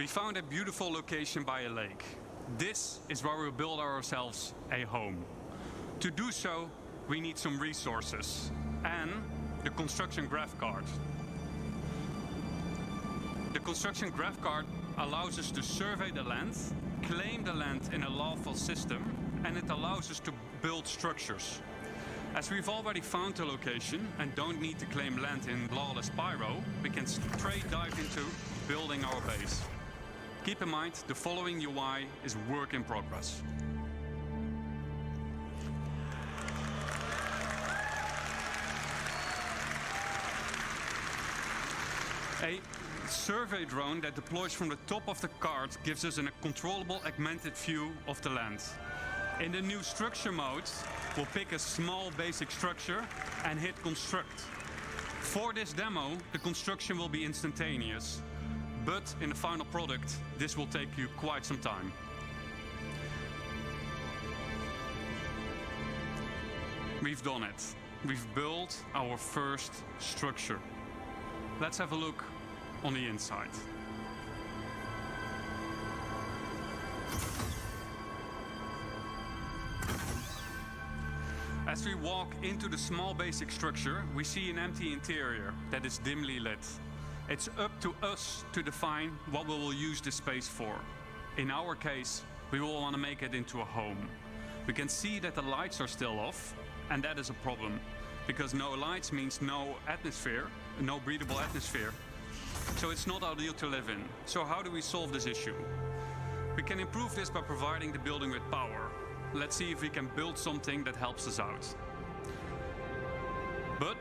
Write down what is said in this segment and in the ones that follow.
We found a beautiful location by a lake. This is where we'll build ourselves a home. To do so, we need some resources and the construction graph card. The construction graph card allows us to survey the land, claim the land in a lawful system, and it allows us to build structures. As we've already found the location and don't need to claim land in lawless Pyro, we can straight dive into building our base. Keep in mind, the following UI is work in progress. A survey drone that deploys from the top of the card gives us a controllable augmented view of the land. In the new structure mode, we'll pick a small basic structure and hit construct. For this demo, the construction will be instantaneous, but in the final product, this will take you quite some time. We've done it. We've built our first structure. Let's have a look on the inside. As we walk into the small basic structure, we see an empty interior that is dimly lit. It's up to us to define what we will use this space for. In our case, we will want to make it into a home. We can see that the lights are still off, and that is a problem, because no lights means no atmosphere, no breathable atmosphere. So it's not ideal to live in. So how do we solve this issue? We can improve this by providing the building with power. Let's see if we can build something that helps us out. But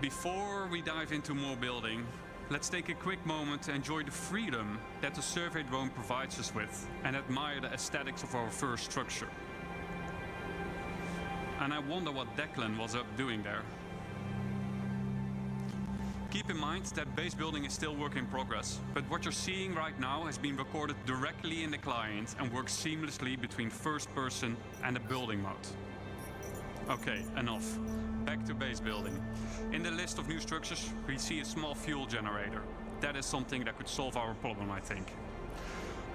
before we dive into more building, let's take a quick moment to enjoy the freedom that the survey drone provides us with and admire the aesthetics of our first structure. And I wonder what Declan was up doing there. Keep in mind that base building is still work in progress, but what you're seeing right now has been recorded directly in the client and works seamlessly between first person and the building mode. Okay, enough. Back to base building. In the list of new structures, we see a small fuel generator. That is something that could solve our problem, I think.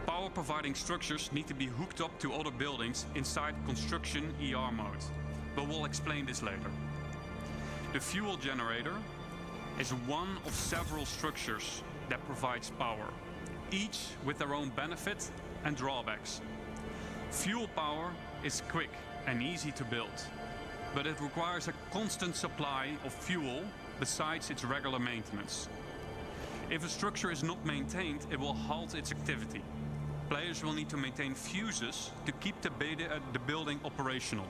Power providing structures need to be hooked up to other buildings inside construction ER mode, but we'll explain this later. The fuel generator is one of several structures that provides power, each with their own benefit and drawbacks. Fuel power is quick and easy to build, but it requires a constant supply of fuel besides its regular maintenance. If a structure is not maintained, it will halt its activity. Players will need to maintain fuses to keep the building operational.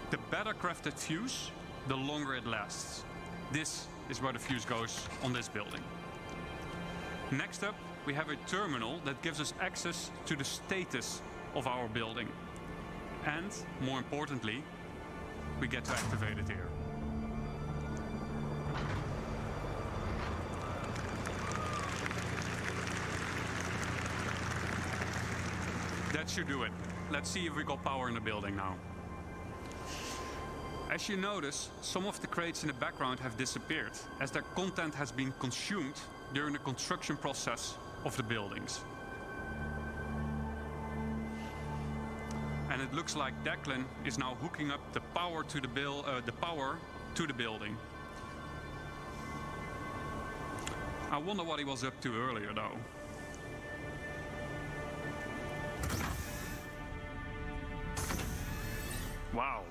The better crafted fuse, the longer it lasts. This is where the fuse goes on this building. Next up, we have a terminal that gives us access to the status of our building. And, more importantly, we get to activate it here. That should do it. Let's see if we got power in the building now. As you notice, some of the crates in the background have disappeared, as their content has been consumed during the construction process of the buildings. And it looks like Declan is now hooking up the power to the building. I wonder what he was up to earlier, though. Wow.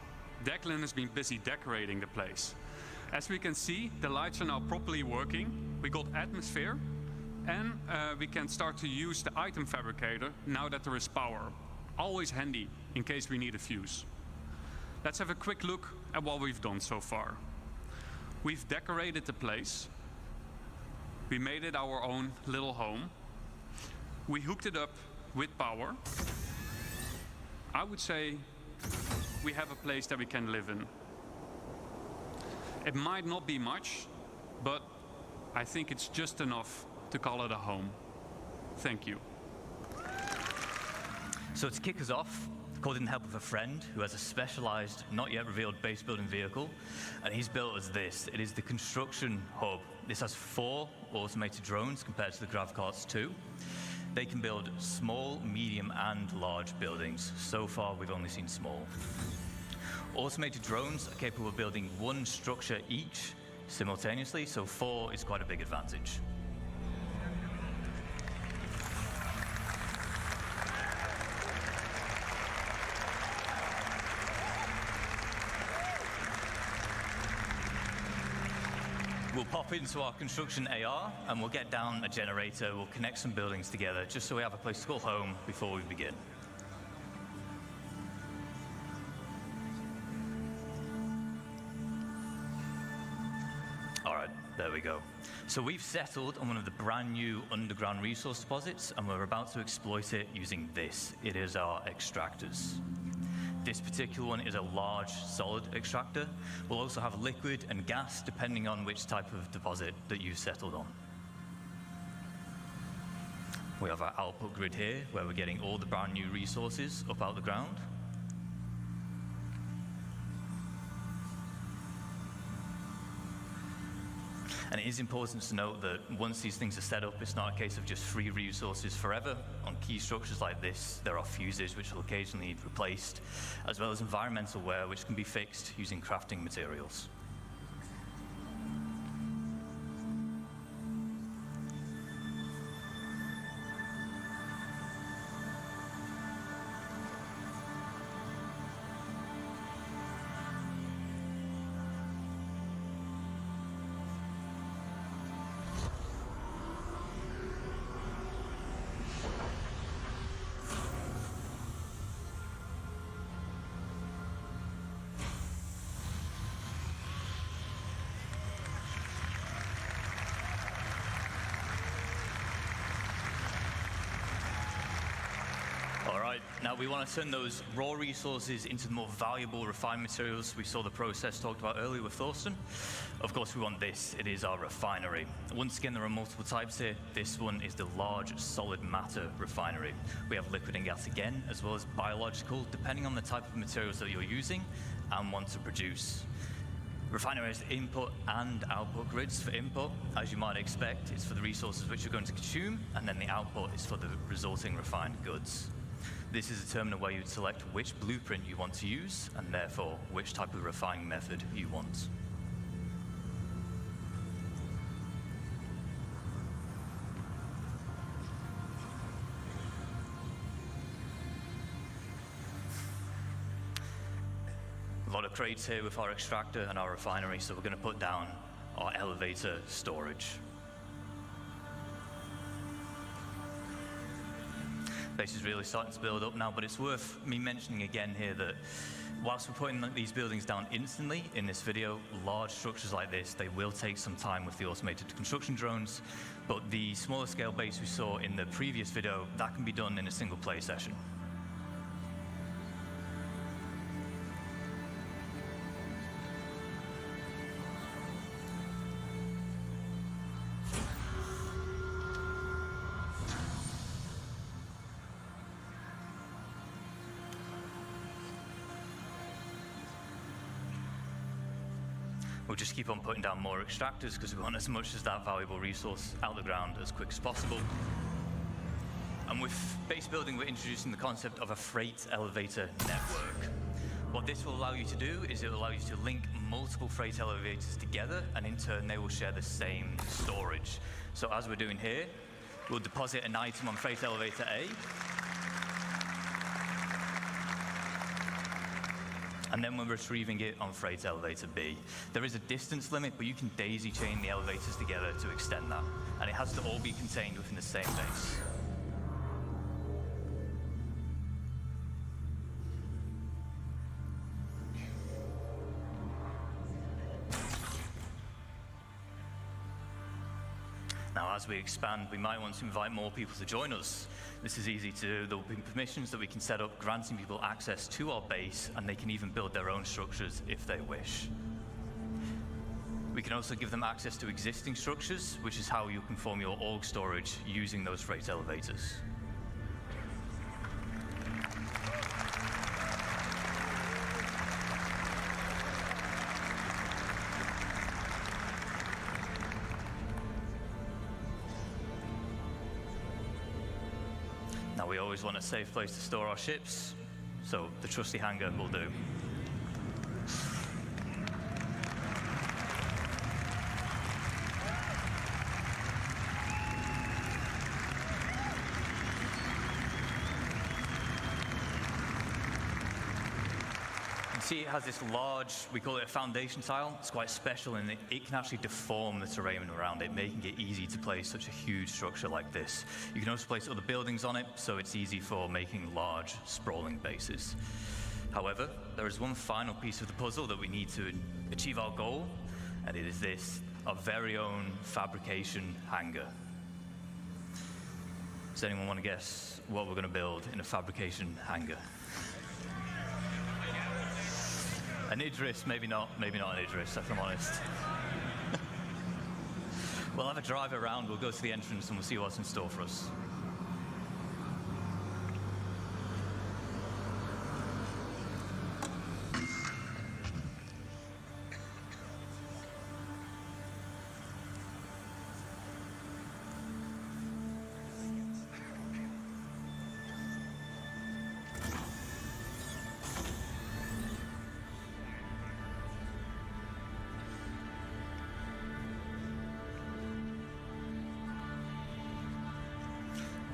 Declan has been busy decorating the place. As we can see, the lights are now properly working. We got atmosphere, and we can start to use the item fabricator now that there is power. Always handy in case we need a fuse. Let's have a quick look at what we've done so far. We've decorated the place. We made it our own little home. We hooked it up with power. I would say we have a place that we can live in. It might not be much, but I think it's just enough to call it a home. Thank you. So to kick us off, Called in the help of a friend who has a specialized, not yet revealed base building vehicle, and he's built us this. It is the construction hub. This has 4 automated drones compared to the GravCart's 2. They can build small, medium, and large buildings. So far, we've only seen small. Automated drones are capable of building 1 structure each simultaneously, so 4 is quite a big advantage. We'll pop into our construction AR and we'll get down a generator, we'll connect some buildings together just so we have a place to call home before we begin. All right, there we go. So we've settled on one of the brand new underground resource deposits and we're about to exploit it using this. It is our extractors. This particular one is a large solid extractor. We'll also have liquid and gas depending on which type of deposit that you've settled on. We have our output grid here where we're getting all the brand new resources up out the ground. And it is important to note that once these things are set up, it's not a case of just free resources forever. On key structures like this, there are fuses which will occasionally need replaced, as well as environmental wear which can be fixed using crafting materials. Now we want to turn those raw resources into the more valuable refined materials we saw the process talked about earlier with Thorsten. Of course we want this, it is our refinery. Once again there are multiple types here. This one is the large solid matter refinery. We have liquid and gas again, as well as biological, depending on the type of materials that you're using and want to produce. Refinery has input and output grids. For input, as you might expect, it's for the resources which you're going to consume, and then the output is for the resulting refined goods. This is a terminal where you'd select which blueprint you want to use, and therefore which type of refining method you want. A lot of crates here with our extractor and our refinery, so we're going to put down our elevator storage. Base is really starting to build up now, but it's worth me mentioning again here that whilst we're putting these buildings down instantly in this video, large structures like this, they will take some time with the automated construction drones, but the smaller scale base we saw in the previous video, that can be done in a single play session. We'll just keep on putting down more extractors because we want as much as that valuable resource out the ground as quick as possible. And with base building, we're introducing the concept of a freight elevator network. What this will allow you to do is it will allow you to link multiple freight elevators together, and in turn they will share the same storage. So as we're doing here, we'll deposit an item on freight elevator A, and then we're retrieving it on freight elevator B. There is a distance limit, but you can daisy chain the elevators together to extend that, and it has to all be contained within the same base. Now, as we expand, we might want to invite more people to join us. This is easy to do. There will be permissions that we can set up, granting people access to our base, and they can even build their own structures if they wish. We can also give them access to existing structures, which is how you can form your org storage using those freight elevators. Now, we always want a safe place to store our ships, so the trusty hangar will do. See, it has this large, we call it a foundation tile. It's quite special in that it can actually deform the terrain around it, making it easy to place such a huge structure like this. You can also place other buildings on it, so it's easy for making large, sprawling bases. However, there is one final piece of the puzzle that we need to achieve our goal, and it is this, our very own fabrication hangar. Does anyone want to guess what we're going to build in a fabrication hangar? An Idris, maybe not an Idris, if I'm honest. We'll have a drive around, we'll go to the entrance and we'll see what's in store for us.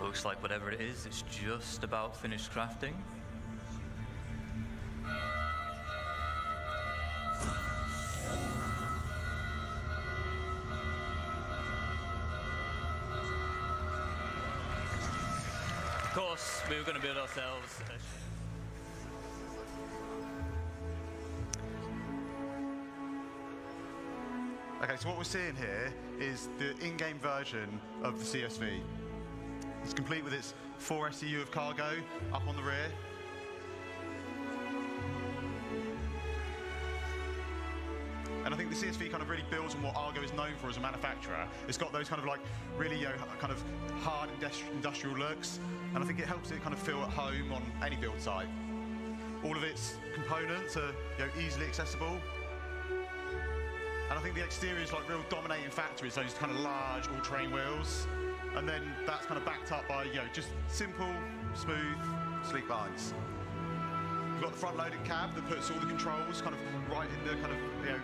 Looks like whatever it is, it's just about finished crafting. Of course, we were going to build ourselves a ship. Okay, so what we're seeing here is the in-game version of the CSV. It's complete with its 4 SEU of cargo up on the rear. And I think the CSV kind of really builds on what Argo is known for as a manufacturer. It's got those kind of like really kind of hard industrial looks, and I think it helps it kind of feel at home on any build site. All of its components are easily accessible. And I think the exterior is like real dominating factor is those kind of large all-terrain wheels. And then that's kind of backed up by, just simple, smooth, sleek lines. We've got the front-loaded cab that puts all the controls kind of right in the kind of,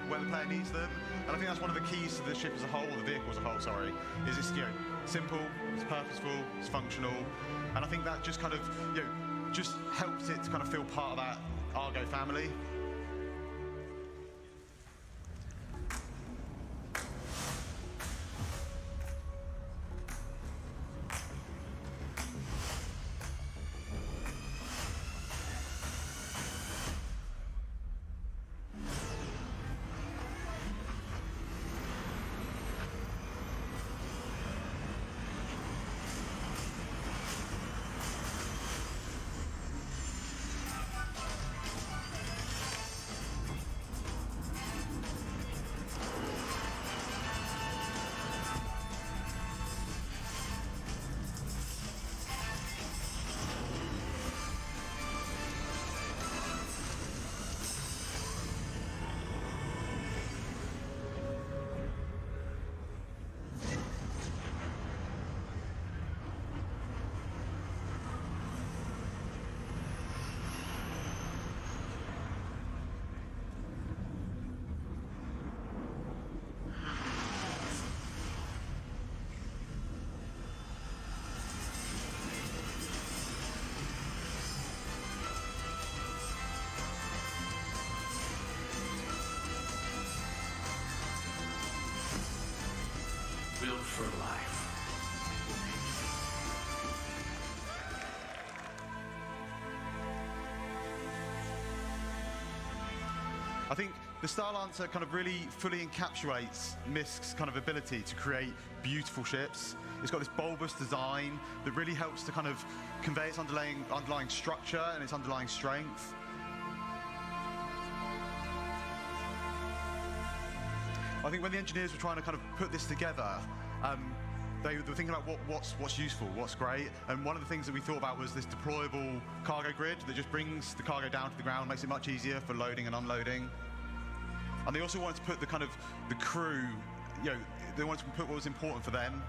where the player needs them. And I think that's one of the keys to the ship as a whole, or the vehicle as a whole, sorry, is it's, simple, it's purposeful, it's functional. And I think that just kind of, just helps it to kind of feel part of that Argo family. Built for life. I think the Star Lancer kind of really fully encapsulates Misk's kind of ability to create beautiful ships. It's got this bulbous design that really helps to kind of convey its underlying structure and its underlying strength. I think when the engineers were trying to kind of put this together, they were thinking about what's useful, what's great, and one of the things that we thought about was this deployable cargo grid that just brings the cargo down to the ground, makes it much easier for loading and unloading. And they also wanted to put the kind of the crew, they wanted to put what was important for them.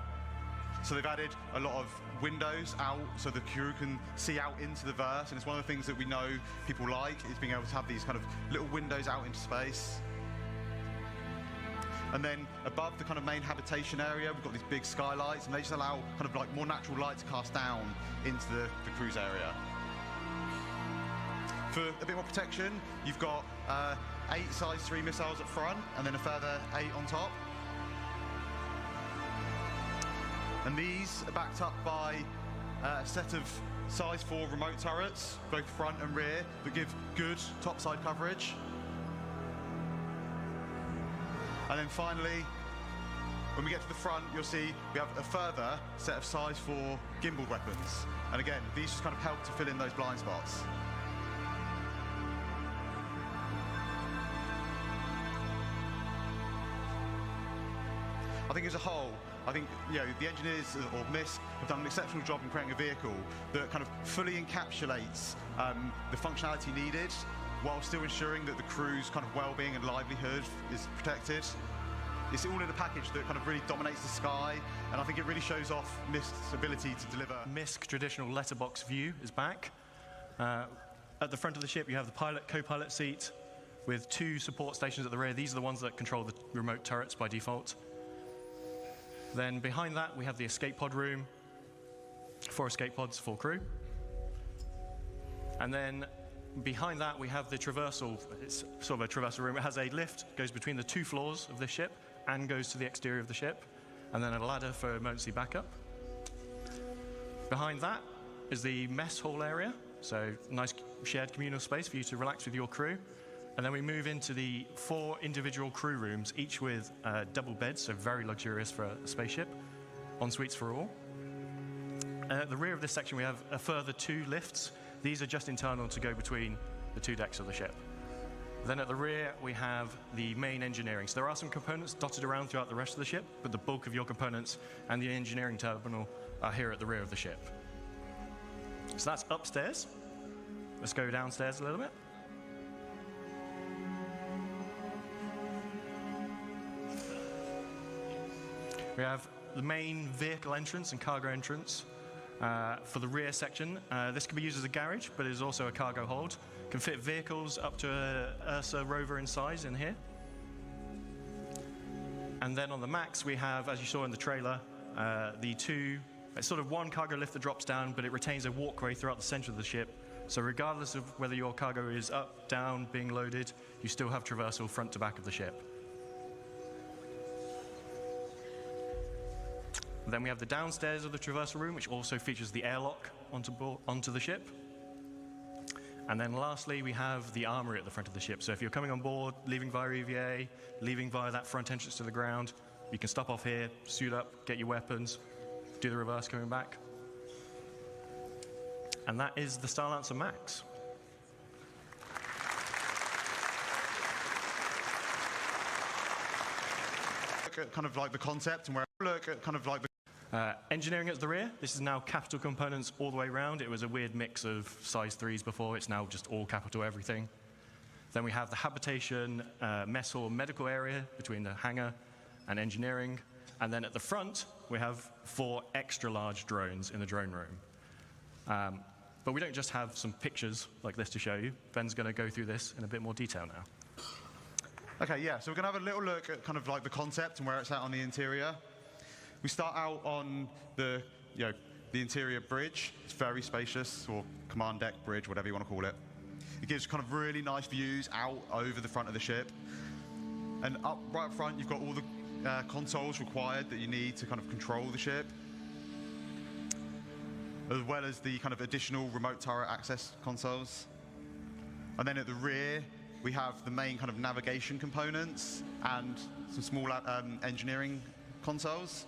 So they've added a lot of windows out so the crew can see out into the verse, and it's one of the things that we know people like, is being able to have these kind of little windows out into space. And then above the kind of main habitation area, we've got these big skylights, and they just allow kind of like more natural light to cast down into the cruise area. For a bit more protection, you've got 8 size 3 missiles up front, and then a further 8 on top. And these are backed up by a set of size 4 remote turrets, both front and rear, that give good topside coverage. And then finally, when we get to the front, you'll see we have a further set of size 4 gimbal weapons. And again, these just kind of help to fill in those blind spots. I think as a whole, the engineers or MISC have done an exceptional job in creating a vehicle that kind of fully encapsulates the functionality needed, while still ensuring that the crew's kind of well-being and livelihood is protected. It's all in a package that kind of really dominates the sky, and I think it really shows off MISC's ability to deliver. MISC traditional letterbox view is back. At the front of the ship, you have the pilot, co-pilot seat with 2 support stations at the rear. These are the ones that control the remote turrets by default. Then behind that, we have the escape pod room, 4 escape pods, 4 crew. And then behind that, we have the traversal. It's sort of a traversal room. It has a lift, goes between the 2 floors of this ship and goes to the exterior of the ship, and then a ladder for emergency backup. Behind that is the mess hall area, so nice shared communal space for you to relax with your crew. And then we move into the 4 individual crew rooms, each with double beds, so very luxurious for a spaceship, en suites for all. At the rear of this section, we have a further 2 lifts. These are just internal to go between the 2 decks of the ship. Then at the rear, we have the main engineering. So there are some components dotted around throughout the rest of the ship, but the bulk of your components and the engineering terminal are here at the rear of the ship. So that's upstairs. Let's go downstairs a little bit. We have the main vehicle entrance and cargo entrance for the rear section. This can be used as a garage, but it is also a cargo hold. Can fit vehicles up to a Ursa rover in size in here. And then on the max, we have, as you saw in the trailer, it's sort of 1 cargo lift that drops down, but it retains a walkway throughout the center of the ship. So regardless of whether your cargo is up, down, being loaded, you still have traversal front to back of the ship. Then we have the downstairs of the traversal room, which also features the airlock onto the ship. And then lastly, we have the armory at the front of the ship. So if you're coming on board, leaving via EVA, leaving via that front entrance to the ground, you can stop off here, suit up, get your weapons, do the reverse coming back. And that is the Starlancer Max. Look at kind of like the concept, and where look at kind of like the engineering at the rear. This is now capital components all the way around. It was a weird mix of size 3s before. It's now just all capital everything. Then we have the habitation, mess hall, medical area between the hangar and engineering. And then at the front, we have 4 extra large drones in the drone room. But we don't just have some pictures like this to show you. Ben's going to go through this in a bit more detail now. Okay, yeah, so we're going to have a little look at kind of like the concept and where it's at on the interior. We start out on the interior bridge. It's very spacious, or command deck bridge, whatever you want to call it. It gives kind of really nice views out over the front of the ship. And right up front, you've got all the consoles required that you need to kind of control the ship, as well as the kind of additional remote turret access consoles. And then at the rear, we have the main kind of navigation components and some small engineering consoles.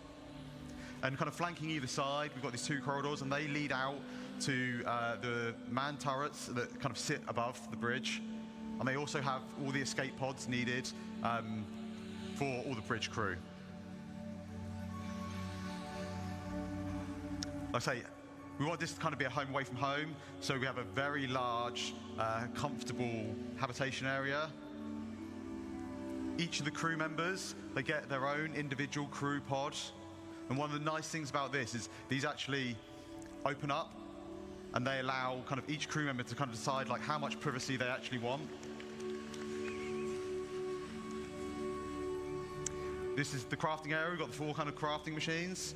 And kind of flanking either side, we've got these 2 corridors, and they lead out to the manned turrets that kind of sit above the bridge. And they also have all the escape pods needed for all the bridge crew. Like I say, we want this to kind of be a home away from home, so we have a very large, comfortable habitation area. Each of the crew members, they get their own individual crew pod And one of the nice things about this is these actually open up, and they allow kind of each crew member to kind of decide like how much privacy they actually want. This is the crafting area. We've got the 4 kind of crafting machines.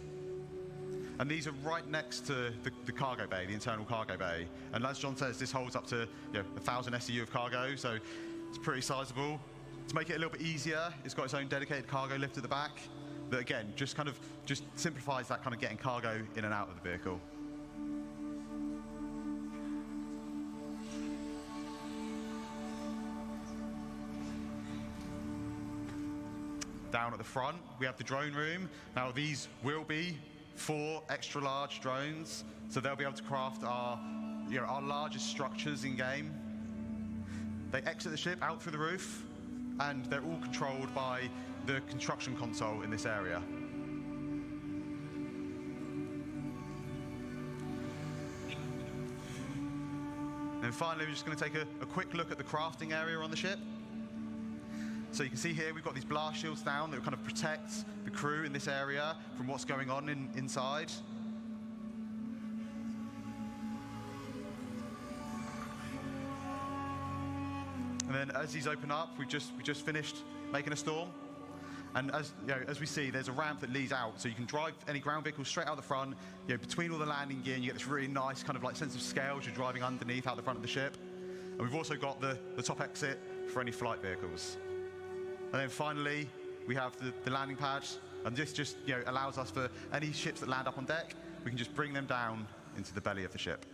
And these are right next to the cargo bay, the internal cargo bay. And as John says, this holds up to 1,000 SEU of cargo, so it's pretty sizable. To make it a little bit easier, it's got its own dedicated cargo lift at the back that, again, just simplifies that kind of getting cargo in and out of the vehicle. Down at the front, we have the drone room. Now, these will be 4 extra large drones, so they'll be able to craft our largest structures in game. They exit the ship out through the roof, and they're all controlled by the construction console in this area. And finally, we're just going to take a quick look at the crafting area on the ship. So you can see here we've got these blast shields down that kind of protect the crew in this area from what's going on inside. And then as these open up, we just finished making a storm. And as we see, there's a ramp that leads out, so you can drive any ground vehicles straight out the front. Between all the landing gear, and you get this really nice kind of like sense of scale as you're driving underneath out the front of the ship. And we've also got the top exit for any flight vehicles. And then finally, we have the landing pad, and this just allows us for any ships that land up on deck, we can just bring them down into the belly of the ship.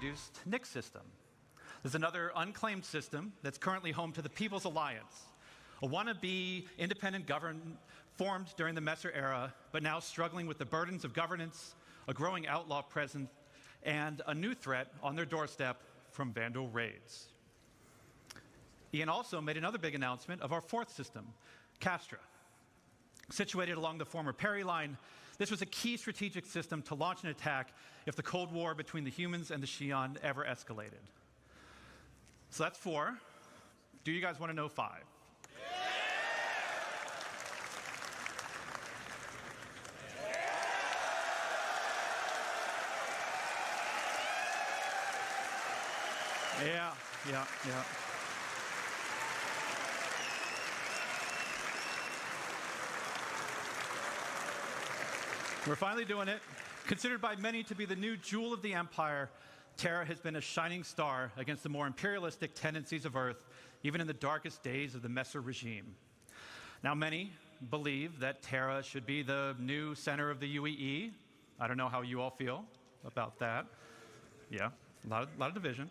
introduced Nick's system. There's another unclaimed system that's currently home to the People's Alliance, a wannabe independent government formed during the Messer era, but now struggling with the burdens of governance, a growing outlaw presence, and a new threat on their doorstep from Vandal raids. Ian also made another big announcement of our fourth system, Castra. Situated along the former Perry Line, this was a key strategic system to launch an attack if the Cold War between the humans and the Xi'an ever escalated. So that's 4. Do you guys want to know 5? Yeah. We're finally doing it. Considered by many to be the new jewel of the Empire, Terra has been a shining star against the more imperialistic tendencies of Earth, even in the darkest days of the Messer regime. Now, many believe that Terra should be the new center of the UEE. I don't know how you all feel about that. Yeah, a lot of division.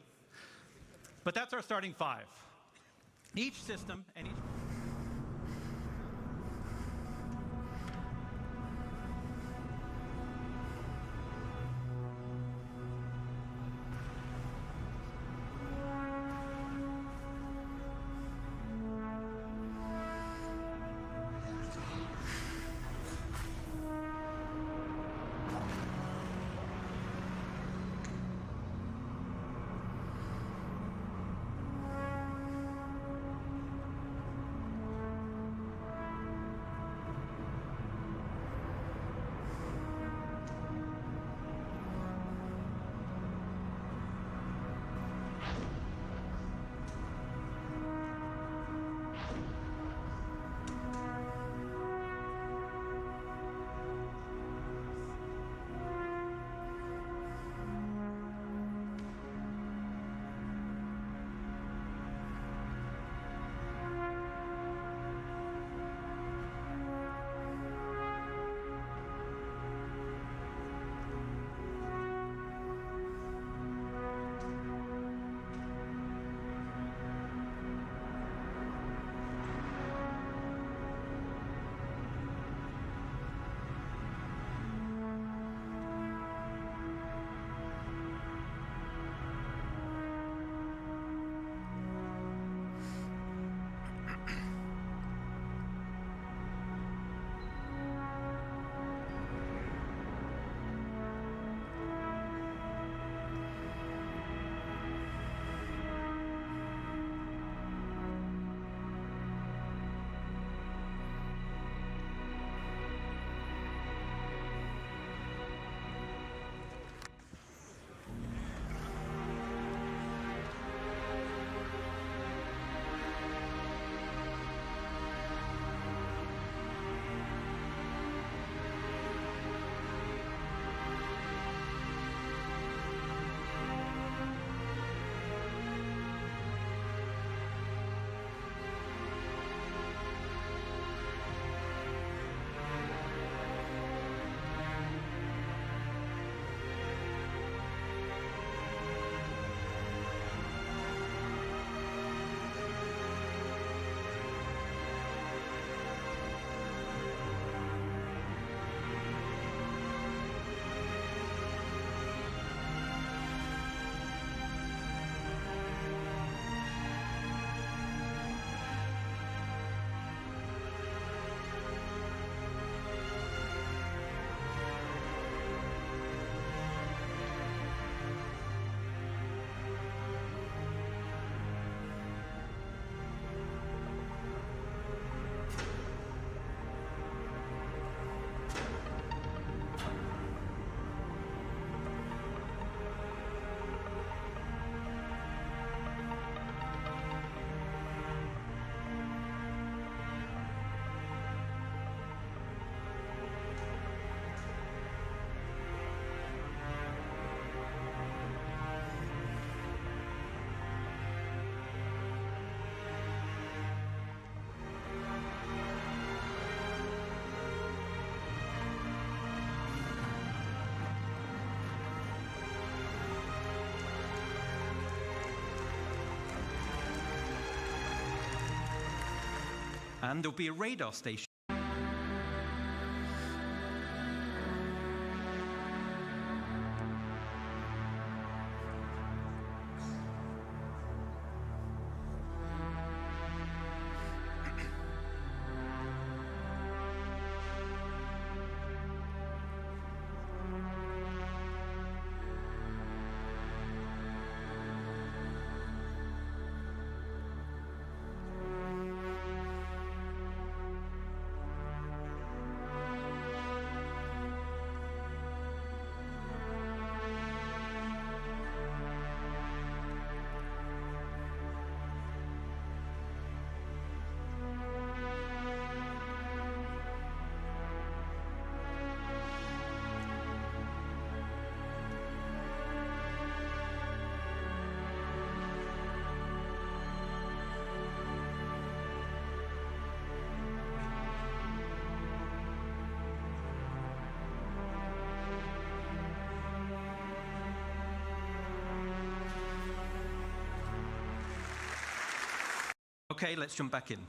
But that's our starting 5. Each system and each... And there'll be a radar station. Okay, let's jump back in.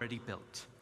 Already built.